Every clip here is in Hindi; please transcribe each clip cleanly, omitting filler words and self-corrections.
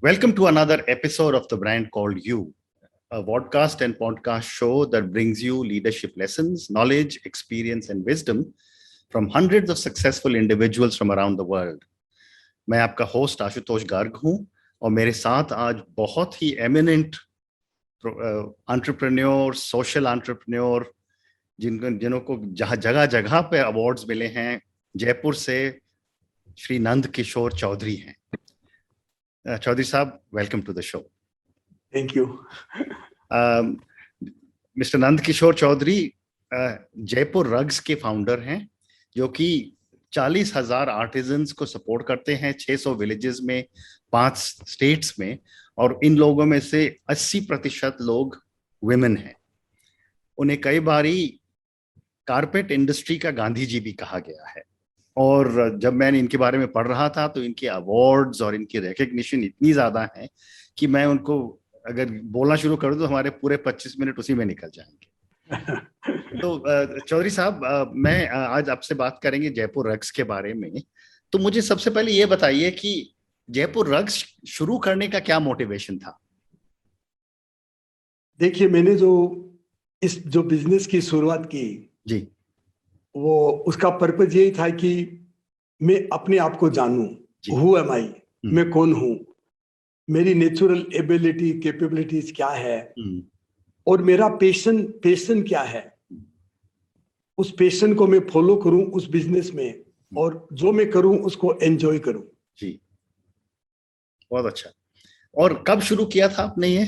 Welcome to another episode of The Brand Called You, a podcast and podcast show that brings you leadership lessons, knowledge, experience, and wisdom from hundreds of successful individuals from around the world. मैं आपका होस्ट आशुतोष गर्ग हूं और मेरे साथ आज बहुत ही एमिनेंट एंटरप्रेन्योर, सोशल एंटरप्रेन्योर, जिन्हों को जगह जगह पे अवार्ड्स मिले हैं, जयपुर से श्री नंद किशोर चौधरी हैं। चौधरी साहब, welcome to the show. Thank you. Mister Nand Kishore Chaudhary Jaipur Rugs के फाउंडर हैं, जो कि 40,000 आर्टिजन्स को सपोर्ट करते हैं 600 विलेजेस में, 5 स्टेट्स में, और इन लोगों में से 80% लोग विमेन हैं। उन्हें कई बारी कारपेट इंडस्ट्री का गांधी जी भी कहा गया है। और जब मैंने इनके बारे में पढ़ रहा था तो इनके अवार्ड्स और इनकी रिकग्निशन इतनी ज्यादा है कि मैं उनको अगर बोलना शुरू कर दूं तो हमारे पूरे 25 मिनट उसी में निकल जाएंगे। तो चौधरी साहब, मैं आज आपसे बात करेंगे जयपुर रग्स के बारे में। तो मुझे सबसे पहले ये बताइए कि जयपुर रग्स शुरू करने का क्या मोटिवेशन था? देखिए, मैंने जो बिजनेस की शुरुआत की जी, वो उसका पर्पज यही था कि मैं अपने आप को जानूं, हु एम आई, मैं कौन हूं, मेरी नेचुरल एबिलिटी कैपेबिलिटीज क्या है और मेरा पैशन क्या है। उस पैशन को मैं फॉलो करूं उस बिजनेस में, और जो मैं करूं उसको एंजॉय करूं। जी, बहुत अच्छा। और कब शुरू किया था आपने ये?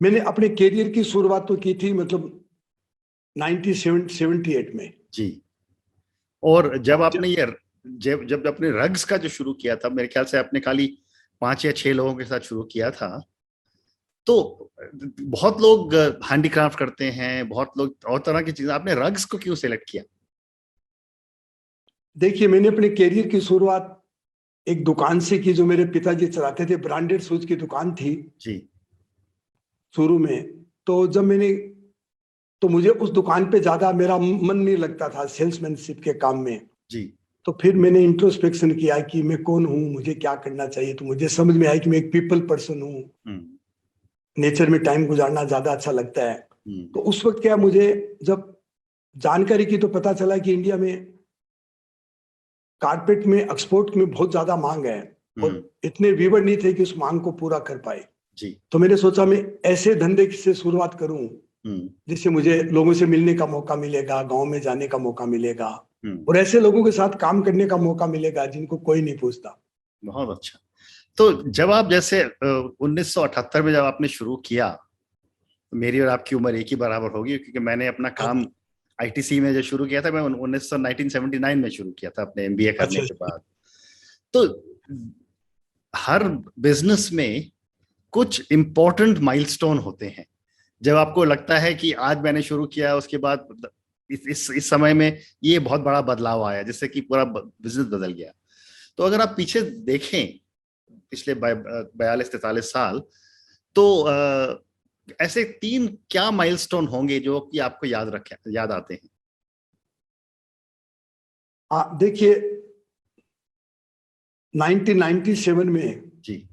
मैंने अपने करियर की शुरुआत तो की थी मतलब 1978 में। जी, और जब आपने ये जब अपने रग्स का जो शुरू किया था, मेरे ख्याल से आपने खाली 5 या 6 लोगों के साथ शुरू किया था। तो बहुत लोग हैंडीक्राफ्ट करते हैं, बहुत लोग और तरह की चीजें, आपने रग्स को क्यों सिलेक्ट किया? देखिए, मैंने अपने करियर की शुरुआत एक दुकान से की जो मेरे पिताजी चलाते थे। ब्रांडेड शूज की दुकान थी जी शुरू में। तो मुझे उस दुकान पे ज्यादा मेरा मन नहीं लगता था सेल्समैनशिप के काम में। जी तो फिर मैंने इंट्रोस्पेक्शन किया कि मैं कौन हूँ, मुझे क्या करना चाहिए। तो मुझे समझ में आया कि मैं एक पीपल पर्सन हूँ, नेचर में टाइम गुजारना ज्यादा अच्छा लगता है। तो उस वक्त क्या, मुझे जब जानकारी की तो पता चला कि इंडिया में कारपेट में एक्सपोर्ट में बहुत ज्यादा मांग है और इतने वीवर नहीं थे कि उस मांग को पूरा कर पाए। जी तो मैंने सोचा मैं ऐसे धंधे से शुरुआत करूं जिससे मुझे लोगों से मिलने का मौका मिलेगा, गांव में जाने का मौका मिलेगा और ऐसे लोगों के साथ काम करने का मौका मिलेगा जिनको कोई नहीं पूछता। बहुत अच्छा। तो जब आप जैसे 1978 में जब आपने शुरू किया, तो मेरी और आपकी उम्र एक ही बराबर होगी, क्योंकि मैंने अपना काम आईटीसी में जो शुरू किया था, मैं 1979 में शुरू किया था अपने एमबीए करने के बाद। तो हर बिजनेस में कुछ इंपॉर्टेंट माइलस्टोन होते हैं। जब आपको लगता है कि आज मैंने शुरू किया, उसके बाद इस समय में ये बहुत बड़ा बदलाव आया जिससे कि पूरा बिजनेस बदल गया। तो अगर आप पीछे देखें पिछले 42-43 साल, तो ऐसे 3 क्या माइलस्टोन होंगे जो कि आपको याद आते हैं? देखिए, 1997 में जी,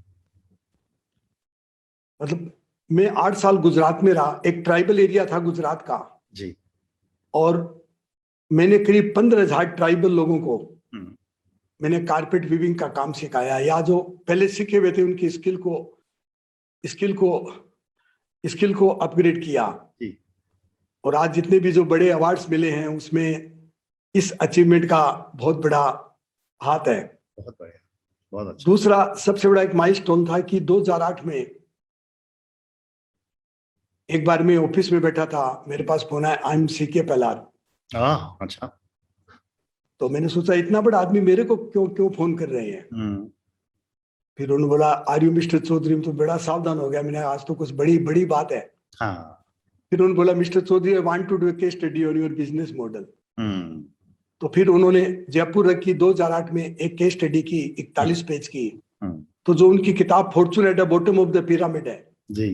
मतलब मैं 8 साल गुजरात में रहा। एक ट्राइबल एरिया था गुजरात का जी, और मैंने करीब 15,000 ट्राइबल लोगों को मैंने कारपेट वीविंग का काम सिखाया, या जो पहले सीखे हुए थे उनकी स्किल को अपग्रेड किया। और आज जितने भी जो बड़े अवार्ड्स मिले हैं उसमें इस अचीवमेंट का बहुत बड़ा हाथ है। बहुत बढ़िया, बहुत अच्छा। दूसरा सबसे बड़ा एक माइलस्टोन था कि 2008 में एक बार मैं ऑफिस में बैठा था, मेरे पास फोन आया, आई एम सीके पलार। अच्छा। तो मैंने सोचा इतना बड़ा आदमी मेरे को क्यों फोन कर रहे हैं। फिर उन्होंने बोला, आर यू मिस्टर चौधरी। तो बड़ा सावधान हो गया, मैंने आज तो कुछ बड़ी बड़ी बात है। फिर उन्होंने बोला, mister Chaudhary, I want to do a case study on your business model. तो फिर उन्होंने जयपुर रखी 2008 में एक केस स्टडी की 41 पेज की। तो जो उनकी किताब Fortune at the bottom of the pyramid है जी,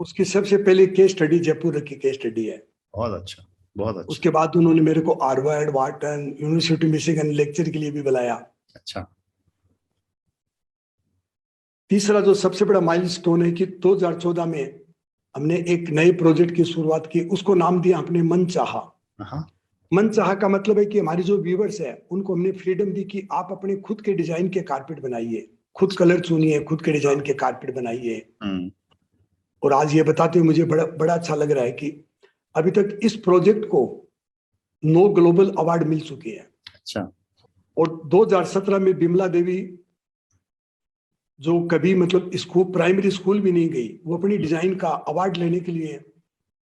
उसकी सबसे पहले केस स्टडी जयपुर रखी केस स्टडी है। बहुत अच्छा, बहुत अच्छा। उसके बाद उन्होंने मेरे को Harvard, Wharton, university Michigan lecture के लिए भी बुलाया। अच्छा। तीसरा जो सबसे बड़ा माइलस्टोन है कि 2014 में हमने एक नए प्रोजेक्ट की शुरुआत की, उसको नाम दिया हमने मनचाहा। मनचाहा का मतलब है कि हमारी जो व्यूवर्स है उनको हमने फ्रीडम दी कि आप अपने खुद के डिजाइन के कारपेट बनाइए, खुद कलर चुनिए, खुद के डिजाइन के कारपेट बनाइए। और आज ये बताते हुए मुझे बड़ा बड़ा अच्छा लग रहा है कि अभी तक इस प्रोजेक्ट को 9 ग्लोबल अवार्ड मिल चुके हैं। अच्छा। और 2017 में बिमला देवी, जो कभी मतलब स्कूल, प्राइमरी स्कूल भी नहीं गई, वो अपनी डिजाइन का अवार्ड लेने के लिए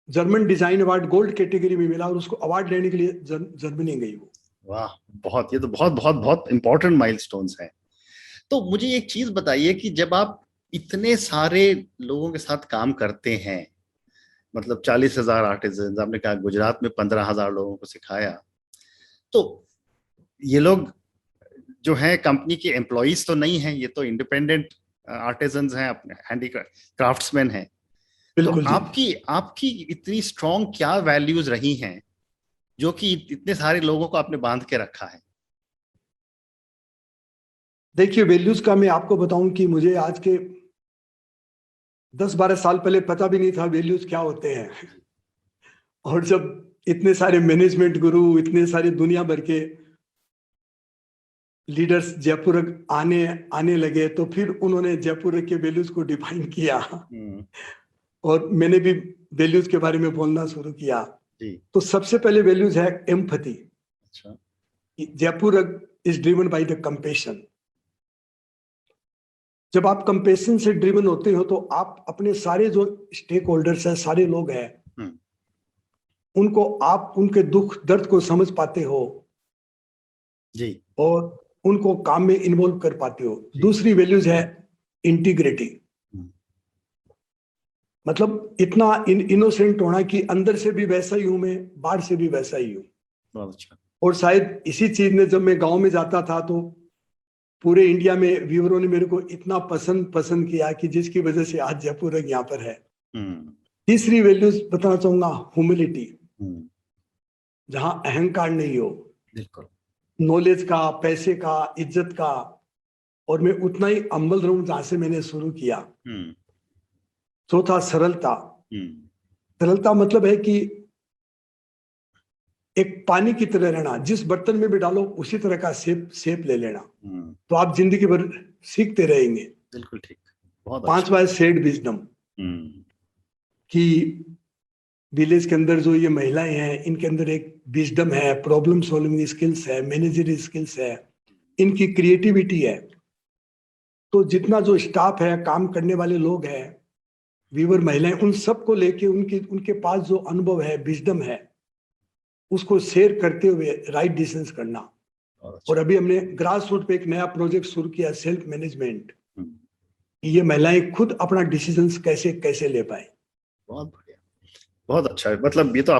German design award gold category में मिला और उसको अवार्ड लेने के लिए जर्मनी गई वो। वाह, बहुत, ये तो बहुत बहुत बहुत इंपॉर्टेंट माइलस्टोन्स हैं। तो मुझे एक चीज बताइए कि जब आप इतने सारे लोगों के साथ काम करते हैं, मतलब 40,000 आर्टिजन, आपने कहा गुजरात में 15,000 लोगों को सिखाया, तो ये लोग जो हैं कंपनी के एम्प्लॉइज तो नहीं हैं, ये तो इंडिपेंडेंट आर्टिजन्स हैं, अपने हैंडीक्राफ्ट्समैन हैं। तो आपकी इतनी स्ट्रॉन्ग क्या वैल्यूज रही हैं जो कि इतने सारे लोगों को आपने बांध के रखा है? देखिए, वैल्यूज का मैं आपको बताऊं कि मुझे आज के 10-12 साल पहले पता भी नहीं था वैल्यूज क्या होते हैं। और जब इतने सारे मैनेजमेंट गुरु, इतने सारे दुनिया भर के लीडर्स जयपुर आने लगे, तो फिर उन्होंने जयपुर के वैल्यूज को डिफाइन किया और मैंने भी वैल्यूज के बारे में बोलना शुरू किया। तो सबसे पहले वैल्यूज है एम्पैथी। अच्छा। Jaipur is driven by the compassion. जब आप कंपैशन से ड्रिवन होते हो तो आप अपने सारे जो स्टेक होल्डर्स हैं, सारे लोग हैं, उनको आप उनके दुख दर्द को समझ पाते हो जी, और उनको काम में इन्वॉल्व कर पाते हो। दूसरी वैल्यूज है इंटीग्रिटी, मतलब इतना इनोसेंट होना कि अंदर से भी वैसा ही हूं मैं, बाहर से भी वैसा ही हूं। बहुत अच्छा। और शायद इसी चीज ने, जब मैं गांव में जाता था तो पूरे इंडिया में व्यूअरों ने मेरे को इतना पसंद किया कि जिसकी वजह से आज जयपुर यहाँ पर है। तीसरी वैल्यूज बताना चाहूंगा, ह्यूमिलिटी, जहां अहंकार नहीं हो, बिल्कुल, नॉलेज का, पैसे का, इज्जत का, और मैं उतना ही अम्बल रहूं जहां से मैंने शुरू किया। चौथा सरलता। सरलता मतलब है कि एक पानी की तरह रहना, जिस बर्तन में भी डालो उसी तरह का शेप ले लेना, तो आप जिंदगी भर सीखते रहेंगे। बिल्कुल ठीक, बहुत। पांचवा है शेयर्ड विजडम, कि विलेज के अंदर जो ये महिलाएं हैं, इनके अंदर एक विजडम है, प्रॉब्लम सॉल्विंग स्किल्स है, मैनेजरी स्किल्स है, इनकी क्रिएटिविटी है। तो जितना जो स्टाफ है, काम करने वाले लोग हैं, वीवर महिलाएं, उन सबको लेके उनके पास जो अनुभव है, विजडम है, उसको शेयर करते हुए राइट डिसीजंस करना। और अभी हमने ग्रास रूट पे एक नया प्रोजेक्ट शुरू किया, सेल्फ मैनेजमेंट, ये महिलाएं खुद अपना डिसीजंस कैसे ले पाए। बहुत बढ़िया, बहुत अच्छा है। मतलब ये तो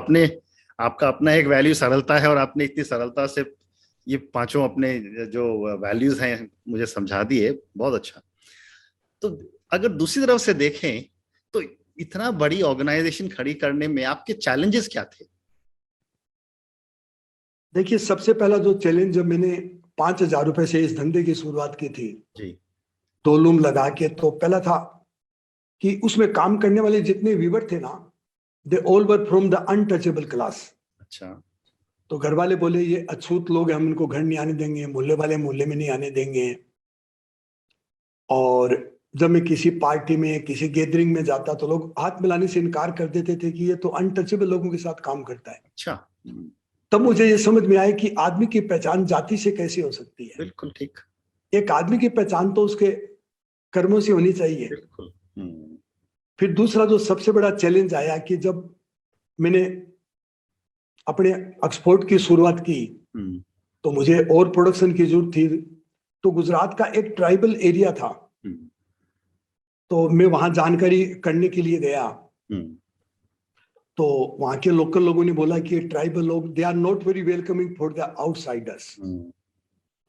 आपका अपना एक वैल्यू सरलता है, और आपने इतनी सरलता से ये पांचों अपने जो वैल्यूज हैं मुझे समझा दिए। बहुत अच्छा। तो अगर दूसरी तरफ से देखें तो इतना बड़ी ऑर्गेनाइजेशन खड़ी करने में आपके चैलेंजेस क्या थे? देखिए, सबसे पहला जो चैलेंज, जब मैंने 5,000 रुपए से इस धंधे की शुरुआत की थी जी, तोलूम लगा के, तो पहला था कि उसमें काम करने वाले जितने व्यूवर थे ना, they all were from the untouchable class. अच्छा। तो घर वाले बोले ये अछूत लोग हैं, हम इनको घर नहीं आने देंगे, मोहल्ले वाले मोहल्ले में नहीं आने देंगे। और जब मैं किसी पार्टी में, किसी गैदरिंग में जाता तो लोग हाथ मिलाने से इनकार कर देते थे कि ये तो अनटचेबल लोगों के साथ काम करता है। अच्छा। तब मुझे ये समझ में आया कि आदमी की पहचान जाति से कैसे हो सकती है। बिल्कुल ठीक। एक आदमी की पहचान तो उसके कर्मों से होनी चाहिए। बिल्कुल। फिर दूसरा जो सबसे बड़ा चैलेंज आया कि जब मैंने अपने एक्सपोर्ट की शुरुआत की तो मुझे और प्रोडक्शन की जरूरत थी। तो गुजरात का एक ट्राइबल एरिया था, तो मैं वहां जानकारी करने के लिए गया। तो वहां के लोकल लोगों ने बोला कि ट्राइबल लोग, they are not very welcoming for the outsiders.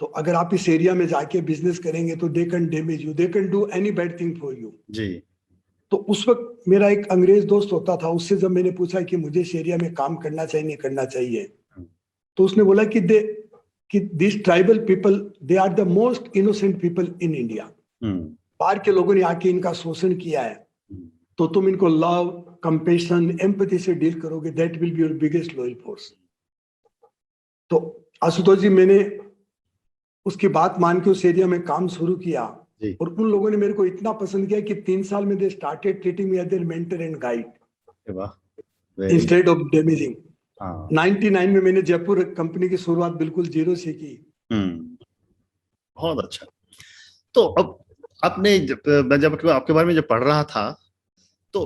तो अगर आप इस एरिया में जाके बिजनेस करेंगे तो they can damage you, they can do any bad thing for you जी। तो उस वक्त मेरा एक अंग्रेज दोस्त होता था, उससे जब मैंने पूछा कि मुझे इस एरिया में काम करना चाहिए नहीं करना चाहिए, तो उसने बोला कि this tribal people, they are the most innocent people in India. बाहर के लोगों ने आके इनका शोषण किया है, तो तुम इनको लव, कंपेशन, एम्पैथी से डील करोगे, that will be your biggest loyal force. तो आशुतोष जी, मैंने उसकी बात मान के उस एरिया में काम शुरू किया और उन लोगों ने मेरे को इतना पसंद किया कि 3 साल में they started treating me as their mentor and guide instead of damaging. 99 में मैंने जयपुर कंपनी की शुरुआत बिल्कुल जीरो से की। बहुत अच्छा। तो अब आपने जब आपके बारे में जब पढ़ रहा था तो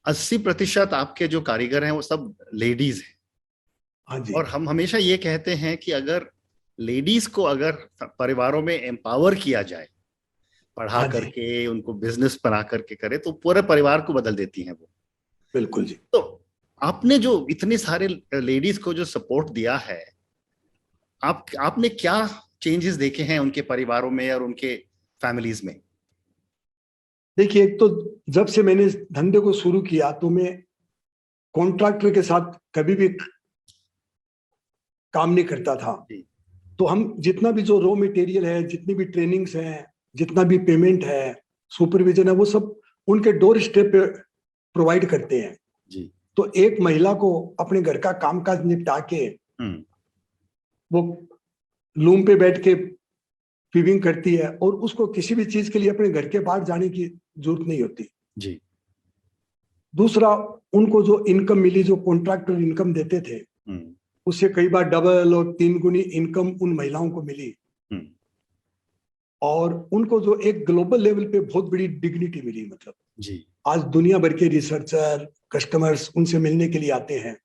80% आपके जो कारीगर हैं वो सब लेडीज हैं। हाँ जी। और हम हमेशा ये कहते हैं कि अगर लेडीज को अगर परिवारों में एम्पावर किया जाए, पढ़ा करके उनको बिजनेस बना करके करे, तो पूरे परिवार को बदल देती हैं वो। बिल्कुल जी। तो आपने जो इतने सारे लेडीज को जो सपोर्ट दिया है, आपने क्या चेंजेस देखे हैं उनके परिवारों में और उनके फैमिलीज में? देखिए, एक तो जब से मैंने इस धंधे को शुरू किया तो मैं कॉन्ट्रैक्टर के साथ कभी भी काम नहीं करता था। तो हम जितना भी जो रॉ मटेरियल है, जितनी भी ट्रेनिंग्स हैं, जितना भी पेमेंट है, सुपरविजन है, वो सब उनके डोर स्टेप पे प्रोवाइड करते हैं जी। तो एक महिला को अपने घर का कामकाज निपटा के वो लूम पे बैठ के वीविंग करती है और उसको किसी भी चीज के लिए अपने घर के बाहर जाने की जरूरत नहीं होती जी। दूसरा, उनको जो इनकम मिली, जो कॉन्ट्रैक्टर इनकम देते थे, उससे कई बार डबल और 3 गुनी इनकम उन महिलाओं को मिली और उनको जो एक ग्लोबल लेवल पे बहुत बड़ी डिग्निटी मिली। मतलब जी, आज दुनिया भर के रिसर्चर, कस्टमर्स उनसे मिलने के लिए आते हैं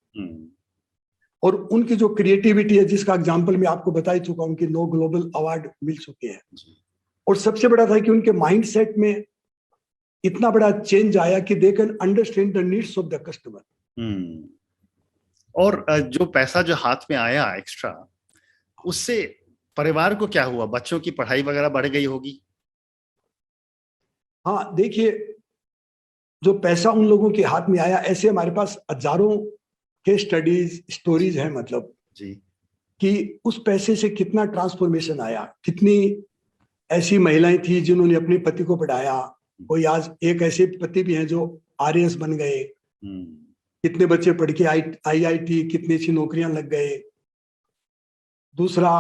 और उनकी जो क्रिएटिविटी है, जिसका एग्जांपल मैं आपको बता ही चुका हूं कि 9 ग्लोबल अवार्ड मिल चुके हैं जी। और सबसे बड़ा था कि उनके माइंडसेट में इतना बड़ा चेंज आया कि they can understand the needs of the customer. और जो पैसा जो हाथ में आया एक्स्ट्रा, उससे परिवार को क्या हुआ? बच्चों की पढ़ाई वगैरह बढ़ गई होगी? हाँ, देखिए, जो पैसा उन लोगों के हाथ में आया, ऐसे हमारे पास हजारों के स्टडीज, स्टोरीज हैं, मतलब जी, कि उस पैसे से कितना ट्रांसफॉर्मेशन आया, कितनी ऐसी महिलाएं थी जिन्होंने अपने पति को पढ़ाया। कोई आज एक ऐसे पति भी हैं जो आरएएस बन गए, कितने बच्चे पढ़ के आईआईटी, कितनी अच्छी नौकरियां लग गए। दूसरा,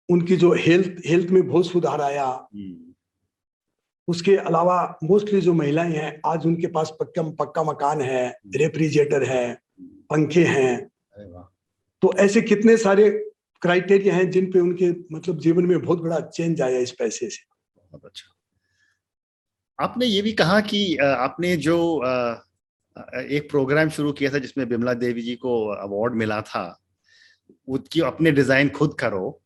उनकी जो हेल्थ में बहुत सुधार आया। उसके अलावा मोस्टली जो महिलाएं हैं, आज उनके पास पक्का मकान है, रेफ्रिजरेटर है, पंखे हैं। तो ऐसे कितने सारे क्राइटेरिया हैं जिन पे उनके मतलब जीवन में बहुत बड़ा चेंज आया इस पैसे से। बहुत अच्छा। आपने ये भी कहा कि आपने जो एक प्रोग्राम शुरू किया था जिसमें बिमला देवी जी को अवार्ड मिला था, उसकी अपने डिजाइन खुद करो।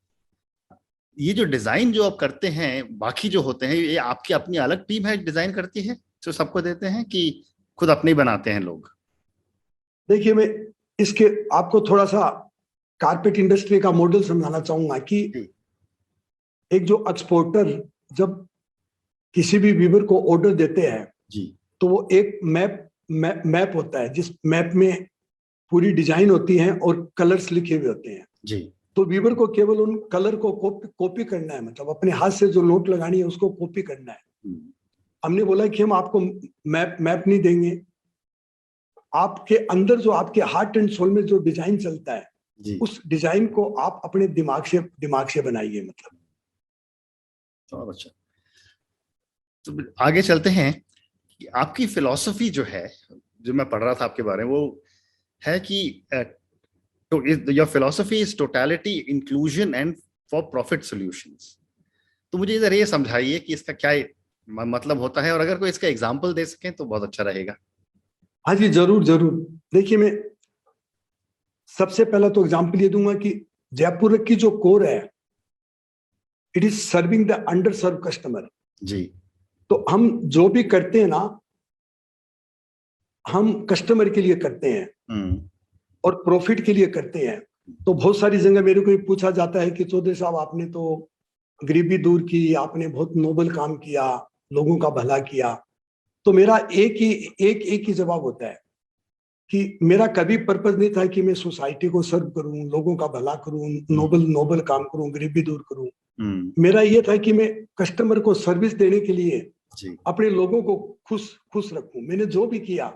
ये जो डिजाइन जो आप करते हैं, बाकी जो होते हैं, ये आपकी अपनी अलग टीम है डिजाइन करती है जो सबको देते हैं, कि खुद अपने ही बनाते हैं लोग? देखिए, मैं इसके आपको थोड़ा सा कारपेट इंडस्ट्री का मॉडल समझाना चाहूंगा कि एक जो एक्सपोर्टर जब किसी भी वीवर को ऑर्डर देते हैं जी, तो वो एक मैप होता है, जिस मैप में पूरी डिजाइन होती है और कलर्स लिखे हुए होते हैं जी। तो वीवर को केवल उन कलर को कॉपी करना है, मतलब अपने हाथ से जो नोट लगानी है उसको कॉपी करना है। हमने बोला कि हम आपको मैप नहीं देंगे, आपके अंदर जो आपके हार्ट एंड सोल में जो डिजाइन चलता है जी, उस डिजाइन को आप अपने दिमाग से बनाइए। मतलब तो अच्छा, तो आगे चलते हैं। आपकी फिलॉसफी जो है, जो मैं पढ़ रहा था आपके बारे में, वो है कि your philosophy is totality, inclusion and for profit solutions. तो मुझे इधर ये समझाइए कि इसका क्या मतलब होता है, और अगर कोई इसका एग्जांपल दे सकें तो बहुत अच्छा रहेगा। हाँ जी, जरूर जरूर। देखिए, मैं सबसे पहला तो एग्जांपल ये दूंगा कि जयपुर की जो कोर है, it is serving the under serve customer जी। तो हम जो भी करते हैं ना, हम कस्टमर के लिए करते हैं और प्रॉफिट के लिए करते हैं। तो बहुत सारी जगह मेरे को पूछा जाता है कि चौधरी साहब, आपने तो गरीबी दूर की, आपने बहुत नोबल काम किया, लोगों का भला किया। तो मेरा एक ही जवाब होता है कि मेरा कभी पर्पस नहीं था कि मैं सोसाइटी को सर्व करूं, लोगों का भला करूं, नोबल काम करूं, गरीबी दूर करूं। मेरा ये था कि मैं कस्टमर को सर्विस देने के लिए अपने लोगों को खुश रखूं। मैंने जो भी किया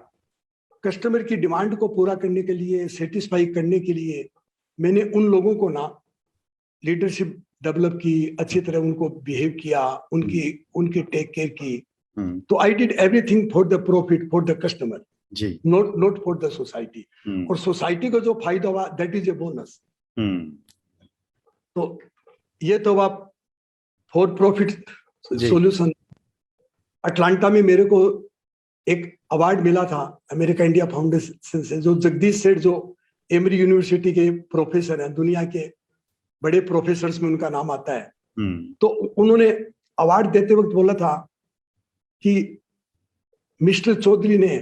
कस्टमर की डिमांड को पूरा करने के लिए, सेटिस्फाई करने के लिए, मैंने उन लोगों को ना लीडरशिप डेवलप की, अच्छी तरह उनको बिहेव किया, उनकी टेक केयर की। तो I did everything for the profit for the customer, not for the society. और सोसाइटी को जो फायदा हुआ दैट इज ए बोनस। तो ये तो आप फॉर प्रॉफिट सॉल्यूशन। अटलांटा में मेरे को एक अवार्ड मिला था अमेरिका इंडिया फाउंडेशन से, जो जगदीश सेठ जो एमरी यूनिवर्सिटी के प्रोफेसर हैं, दुनिया के बड़े प्रोफेसर्स में उनका नाम आता है। तो उन्होंने अवार्ड देते वक्त बोला था कि मिस्टर चौधरी ने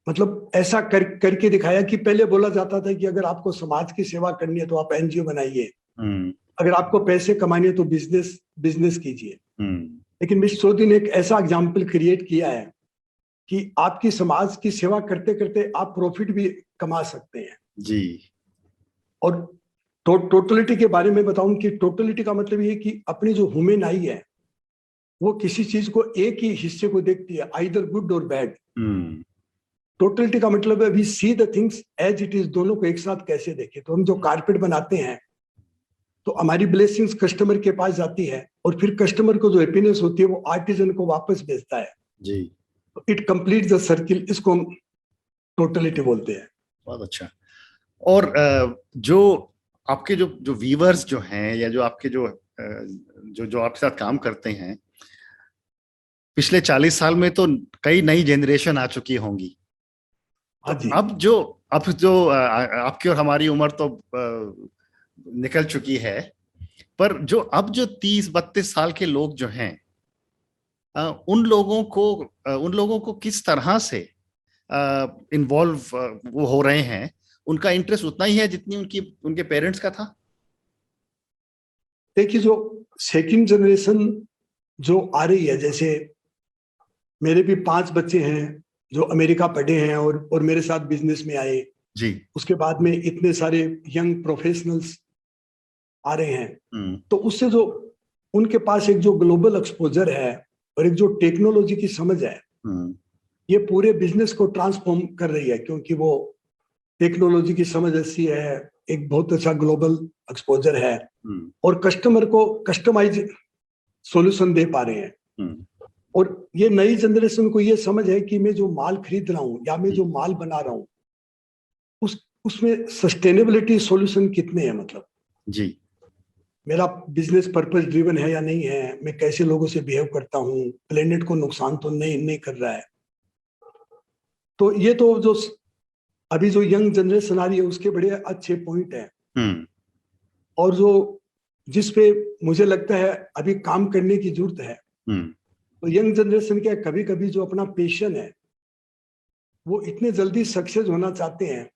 मतलब ऐसा करके दिखाया कि पहले बोला जाता था कि अगर आपको समाज की सेवा करनी है तो आप एनजीओ बनाइए, अगर आपको पैसे कमाने तो बिजनेस कीजिए। लेकिन मिस्टर चौधरी ने एक ऐसा एग्जाम्पल क्रिएट किया है कि आपकी समाज की सेवा करते करते आप प्रॉफिट भी कमा सकते हैं जी। और टोटलिटी के बारे में बताऊं कि टोटलिटी का मतलब ये कि अपनी जो ह्यूमन आई है वो किसी चीज को एक ही हिस्से को देखती है, आइदर गुड और बैड। टोटलिटी का मतलब है we see the things as it is, दोनों को एक साथ कैसे देखें। तो हम जो कारपेट बनाते हैं तो हमारी ब्लेसिंग्स कस्टमर के पास जाती है और फिर कस्टमर को जो हैप्पीनेस होती है वो आर्टिजन को वापस भेजता है जी। इट कंप्लीट द सर्किल, इसको हम टोटलिटी बोलते हैं। बहुत अच्छा। और जो आपके जो व्यूअर्स जो हैं या जो आपके जो आपके साथ काम करते हैं, पिछले 40 साल में तो कई नई जनरेशन आ चुकी होंगी। तो अब जो आपकी और हमारी उम्र तो निकल चुकी है, पर जो अब जो 30-32 साल के लोग जो हैं, उन लोगों को किस तरह से इन्वॉल्व वो हो रहे हैं? उनका इंटरेस्ट उतना ही है जितनी उनके पेरेंट्स का था? देखिए, जो सेकंड जनरेशन जो आ रही है, जैसे मेरे भी 5 बच्चे हैं जो अमेरिका पढ़े हैं और मेरे साथ बिजनेस में आए जी। उसके बाद में इतने सारे यंग प्रोफेशनल्स आ रहे हैं, तो उससे जो उनके पास एक जो ग्लोबल एक्सपोजर है और एक जो टेक्नोलॉजी की समझ है, ये पूरे बिजनेस को ट्रांसफॉर्म कर रही है, क्योंकि वो टेक्नोलॉजी की समझ ऐसी है, एक बहुत अच्छा ग्लोबल एक्सपोजर है और कस्टमर को कस्टमाइज सॉल्यूशन दे पा रहे हैं। और ये नई जनरेशन को ये समझ है कि मैं जो माल खरीद रहा हूं या मैं जो माल बना रहा हूं उसमें सस्टेनेबिलिटी सॉल्यूशन कितने हैं, मतलब जी, मेरा बिजनेस पर्पस ड्रिवन है या नहीं है, मैं कैसे लोगों से बिहेव करता हूं, प्लेनेट को नुकसान तो नहीं कर रहा है। तो ये तो जो अभी जो यंग जनरेशन आ रही है उसके बड़े अच्छे पॉइंट हैं और जो जिस पे मुझे लगता है अभी काम करने की जरूरत है। तो यंग जनरेशन क्या, कभी कभी जो अपना पैशन है वो इतने जल्दी सक्सेस होना चाहते हैं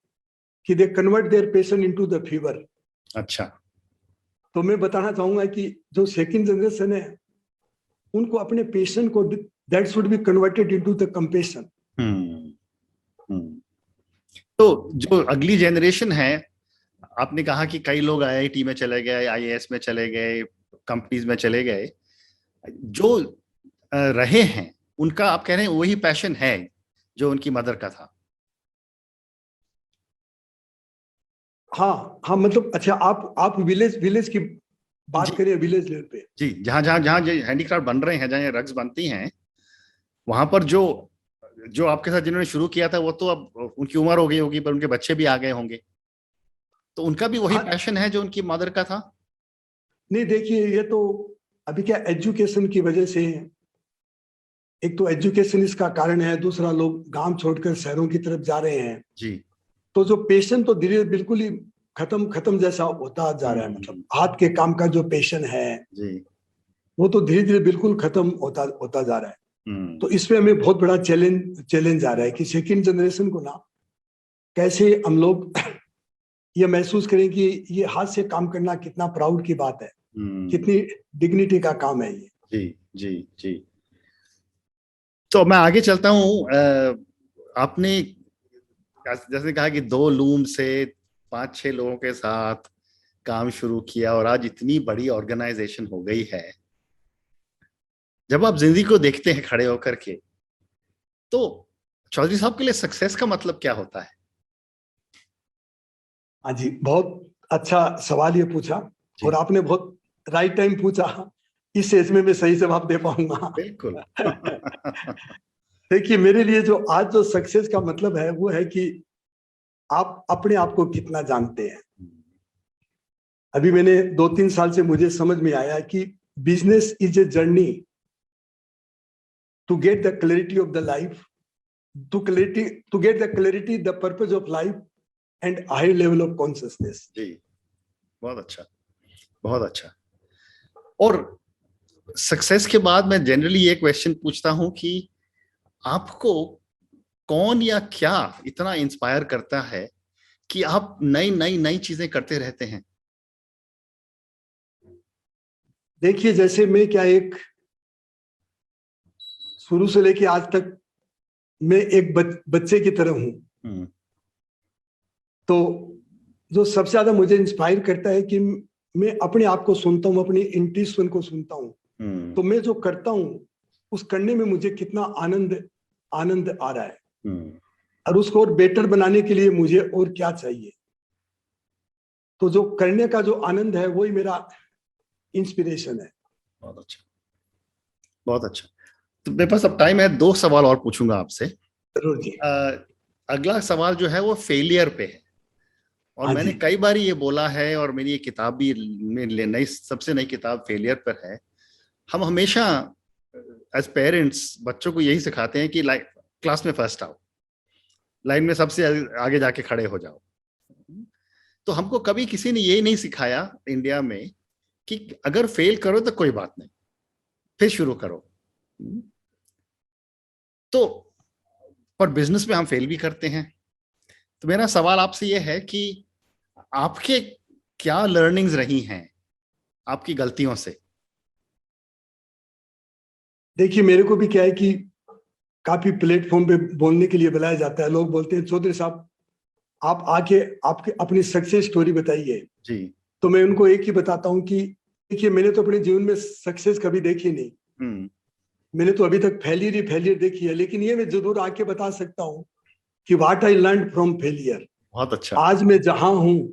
कि they convert their passion into the fever. अच्छा, तो मैं बताना चाहूंगा कि जो सेकंड जनरेशन है उनको अपने पैशन को that should be converted into the compassion. तो जो अगली जनरेशन है, आपने कहा कि कई लोग आईआईटी में चले गए, आईएएस में चले गए, कंपनीज में चले गए, जो रहे हैं उनका आप कह रहे हैं वही पैशन है जो उनकी मदर का था? हाँ, मतलब अच्छा, आप विलेज की बात करिए, विलेज लेवल पे जी, जहां हैंडीक्राफ्ट बन रहे हैं, जहां रग्स बनती हैं, वहां पर जो आपके साथ जिन्होंने शुरू किया था वो तो अब उनकी उम्र हो गई होगी, पर उनके बच्चे भी आ गए होंगे, तो उनका भी वही पैशन है जो उनकी मदर का था? नहीं, देखिए, ये तो अभी क्या एजुकेशन की वजह से, एक तो एजुकेशन इसका कारण है, दूसरा लोग गांव छोड़कर शहरों की तरफ जा रहे हैं जी। तो जो पेशन तो धीरे बिल्कुल ही खत्म जैसा होता जा रहा है, मतलब हाथ के काम का जो पेशन है जी, वो तो धीरे धीरे बिल्कुल खत्म होता जा रहा है। तो इसमें हमें बहुत बड़ा चैलेंज आ रहा है कि सेकंड जनरेशन को ना कैसे हम लोग ये महसूस करें कि ये हाथ से काम करना कितना प्राउड की बात है, कितनी डिग्निटी का काम है ये। जी जी जी। तो मैं आगे चलता हूँ। आपने जैसे कहा कि 2 लूम से 5-6 लोगों के साथ काम शुरू किया और आज इतनी बड़ी ऑर्गेनाइजेशन हो गई है। जब आप जिंदगी को देखते हैं खड़े होकर के, तो चौधरी साहब के लिए सक्सेस का मतलब क्या होता है? हाँ जी, बहुत अच्छा सवाल ये पूछा और आपने बहुत राइट टाइम पूछा। इस एज में मैं सही जवाब दे पाऊंगा। बिल्कुल। देखिए, मेरे लिए जो आज जो सक्सेस का मतलब है वो है कि आप अपने आप को कितना जानते हैं। अभी मैंने 2-3 साल से मुझे समझ में आया कि business is a journey to get the clarity of the life, to get the clarity, the purpose of life and high level of consciousness. जी, बहुत अच्छा, बहुत अच्छा। और सक्सेस के बाद मैं जनरली ये क्वेश्चन पूछता हूं कि आपको कौन या क्या इतना इंस्पायर करता है कि आप नई नई नई चीजें करते रहते हैं? देखिए, जैसे मैं क्या, एक शुरू से लेके आज तक मैं एक बच्चे की तरह हूं। तो जो सबसे ज्यादा मुझे इंस्पायर करता है कि मैं अपने आप को सुनता हूं, अपनी इंट्यूशन को सुनता हूं। तो मैं जो करता हूं उस करने में मुझे कितना आनंद आ रहा है और उसको और बेटर बनाने के लिए मुझे और क्या चाहिए। तो जो करने का जो आनंद है वही मेरा इंस्पिरेशन है। बहुत अच्छा, बहुत अच्छा। तो मेरे पास अब टाइम है, 2 सवाल और पूछूंगा आपसे। जरूर जी। अगला सवाल जो है वो फेलियर पे है। और मैंने कई बार ये बोला है, और मेरी ये किताब भी नई सबसे नई किताब फेलियर पर है। हम हमेशा एज पेरेंट्स बच्चों को यही सिखाते हैं कि क्लास में फर्स्ट आओ, लाइन में सबसे आगे जाके खड़े हो जाओ। तो हमको कभी किसी ने ये नहीं सिखाया इंडिया में कि अगर फेल करो तो कोई बात नहीं, फिर शुरू करो। तो पर बिजनेस में हम फेल भी करते हैं। तो मेरा सवाल आपसे ये है कि आपके क्या लर्निंग्स रही हैं आपकी गलतियों से? देखिए, मेरे को भी क्या है कि काफी प्लेटफॉर्म पे बोलने के लिए बुलाया जाता है। लोग बोलते हैं चौधरी साहब आप आके आपके अपनी सक्सेस स्टोरी बताइए जी। तो मैं उनको एक ही बताता हूँ कि देखिए, मैंने तो अपने जीवन में सक्सेस कभी देखी नहीं। मैंने तो अभी तक फेलियर देखी है। लेकिन ये मैं जरूर आके बता सकता हूँ कि what I learn from failure. बहुत अच्छा। आज मैं जहां हूं,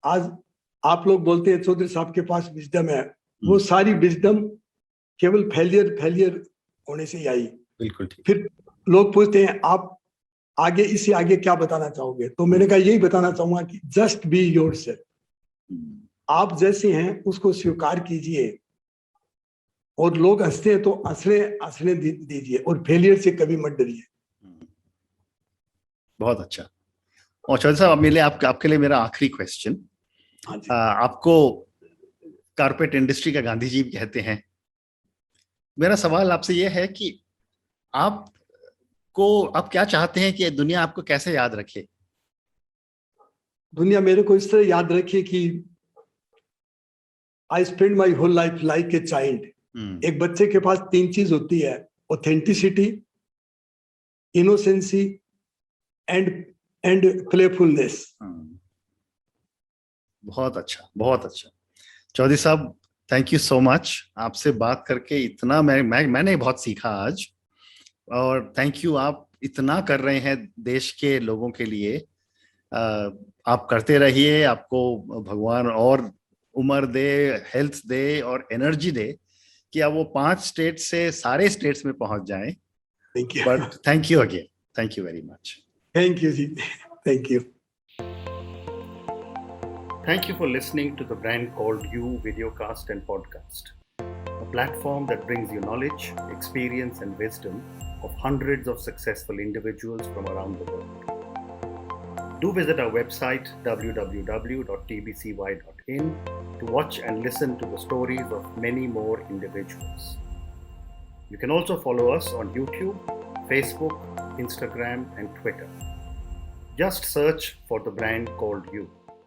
आज आप लोग बोलते हैं चौधरी साहब के पास विजडम है, वो सारी विजडम केवल फेलियर होने से ही आई। बिल्कुल ठीक। फिर लोग पूछते हैं आप आगे इससे आगे क्या बताना चाहोगे, तो मैंने कहा यही बताना चाहूंगा कि जस्ट बी योरसेल्फ। आप जैसे हैं उसको स्वीकार कीजिए और लोग हंसते हैं तो हंसने दीजिए और फेलियर से कभी मत डरिए। बहुत अच्छा। और चौधरी साहब आपके लिए मेरा आखिरी क्वेश्चन। आपको कारपेट इंडस्ट्री का गांधी जी कहते हैं। मेरा सवाल आपसे यह है कि आप क्या चाहते हैं कि दुनिया आपको कैसे याद रखे? दुनिया मेरे को इस तरह याद रखे कि I spend my whole life like a child. एक बच्चे के पास 3 चीज होती है, ऑथेंटिसिटी, इनोसेंसी एंड प्लेफुलनेस। बहुत अच्छा, बहुत अच्छा। चौधरी साहब, थैंक यू सो मच। आपसे बात करके इतना मैंने बहुत सीखा आज। और थैंक यू, आप इतना कर रहे हैं देश के लोगों के लिए। आप करते रहिए। आपको भगवान और उम्र दे, हेल्थ दे और एनर्जी दे कि आप वो 5 स्टेट से सारे स्टेट्स में पहुंच जाएं। But thank you again, thank you very much. Thank you जी, thank you. Thank you for listening to the Brand Called You videocast and podcast, a platform that brings you knowledge, experience, and wisdom of hundreds of successful individuals from around the world. Do visit our website www.tbcy.in to watch and listen to the stories of many more individuals. You can also follow us on YouTube, Facebook, Instagram, and Twitter. Just search for the Brand Called You.